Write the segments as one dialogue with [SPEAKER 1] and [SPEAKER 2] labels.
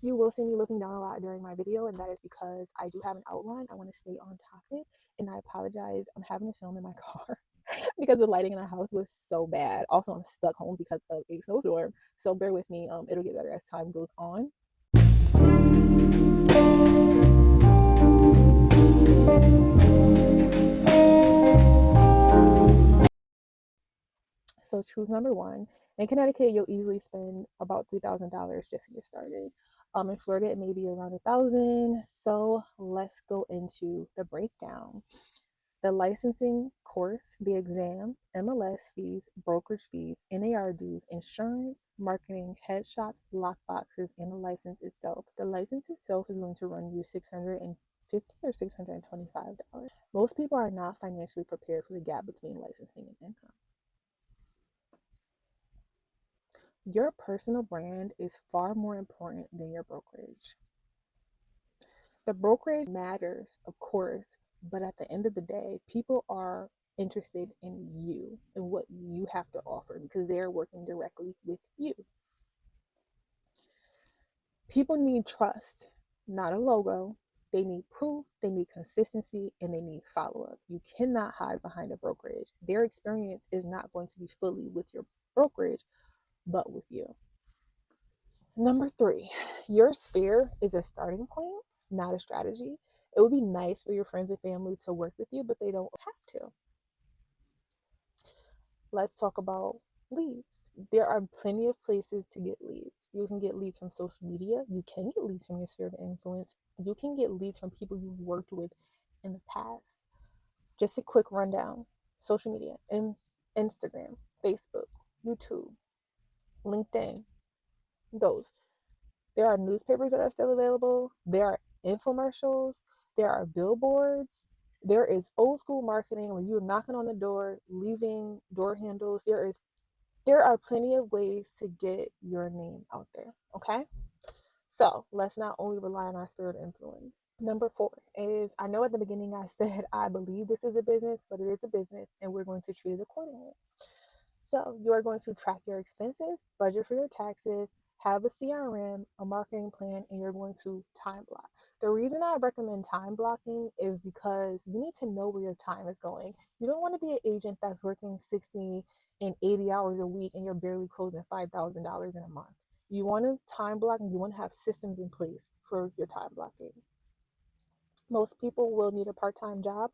[SPEAKER 1] You will see me looking down a lot during my video, and that is because I do have an outline. I want to stay on topic, and I apologize. I'm having to film in my car because the lighting in the house was so bad. Also, I'm stuck home because of a snowstorm, so bear with me. It'll get better as time goes on. So truth number one, in Connecticut, you'll easily spend about $3,000 just to get started. In Florida, it may be around 1,000. So let's go into the breakdown. The licensing course, the exam, MLS fees, brokerage fees, NAR dues, insurance, marketing, headshots, lockboxes, and the license itself. The license itself is going to run you $650 or $625. Most people are not financially prepared for the gap between licensing and income. Your personal brand is far more important than your brokerage. The brokerage matters, of course, but at the end of the day, people are interested in you and what you have to offer because they're working directly with you. People need trust, not a logo. They need proof, they need consistency, and they need follow up. You cannot hide behind a brokerage. Their experience is not going to be fully with your brokerage, but with you. Number three, your sphere is a starting point, not a strategy. It would be nice for your friends and family to work with you, but they don't have to. Let's talk about leads. There are plenty of places to get leads. You can get leads from social media. You can get leads from your sphere of influence. You can get leads from people you've worked with in the past. Just a quick rundown. Social media, Instagram, Facebook, YouTube, LinkedIn, those. There are newspapers that are still available. There are infomercials. There are billboards. There is old school marketing where you're knocking on the door, leaving door handles. There are plenty of ways to get your name out there. Okay? So let's not only rely on our sphere of influence. Number four is, I know at the beginning I said I believe this is a business, but it is a business and we're going to treat it accordingly. So you are going to track your expenses, budget for your taxes, have a CRM, a marketing plan, and you're going to time block. The reason I recommend time blocking is because you need to know where your time is going. You don't want to be an agent that's working 60 and 80 hours a week and you're barely closing $5,000 in a month. You want to time block and you want to have systems in place for your time blocking. Most people will need a part-time job.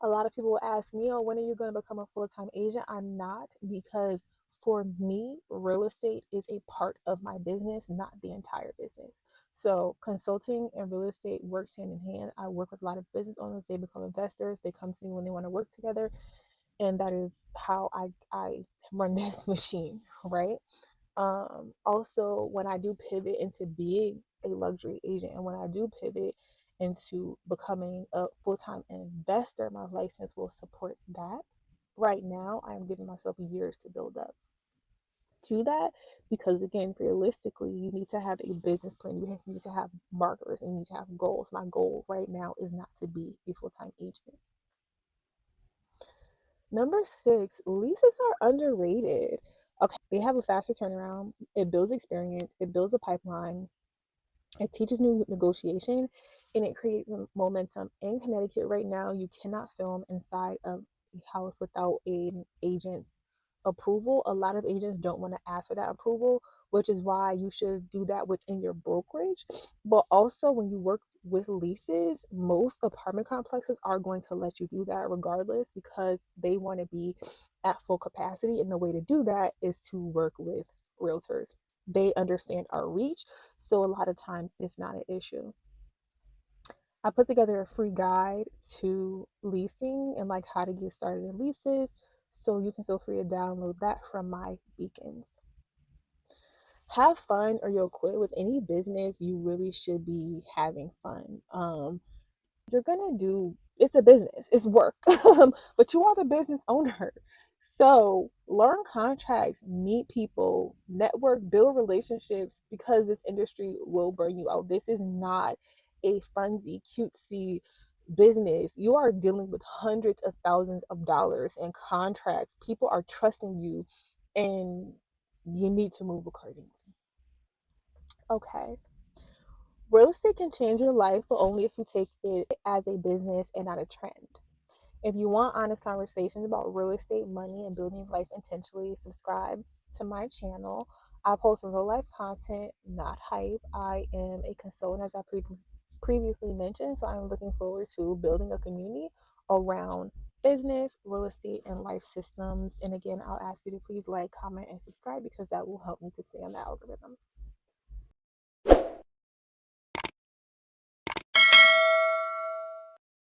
[SPEAKER 1] A lot of people will ask me, oh, when are you going to become a full-time agent? I'm not, because for me, real estate is a part of my business, not the entire business. So consulting and real estate works hand in hand. I work with a lot of business owners. They become investors. They come to me when they want to work together. And that is how I run this machine, right? Also, when I do pivot into being a luxury agent and when I do pivot into becoming a full-time investor, my license will support that. Right now, I'm giving myself years to build up to that because, again, realistically, you need to have a business plan. You need to have markers and you need to have goals. My goal right now is not to be a full-time agent. Number six, leases are underrated. Okay, they have a faster turnaround. It builds experience. It builds a pipeline. It teaches new negotiation and it creates momentum. In Connecticut right now, you cannot film inside of a house without an agent's approval. A lot of agents don't want to ask for that approval, which is why you should do that within your brokerage. But also, when you work with leases, most apartment complexes are going to let you do that regardless because they want to be at full capacity. And the way to do that is to work with realtors. They understand our reach, so a lot of times it's not an issue. I put together a free guide to leasing and like how to get started in leases, so you can feel free to download that from my beacons. Have fun or you'll quit. With any business, you really should be having fun. You're gonna do, it's a business, it's work, but you are the business owner. So learn contracts, meet people, network, build relationships, because this industry will burn you out. This is not a funsy, cutesy business. You are dealing with hundreds of thousands of dollars in contracts. People are trusting you, and you need to move accordingly. Okay. Real estate can change your life, but only if you take it as a business and not a trend. If you want honest conversations about real estate, money, and building life intentionally, subscribe to my channel. I post real life content, not hype. I am a consultant, as I previously mentioned, so I'm looking forward to building a community around business, real estate, and life systems. And again, I'll ask you to please like, comment, and subscribe because that will help me to stay on the algorithm.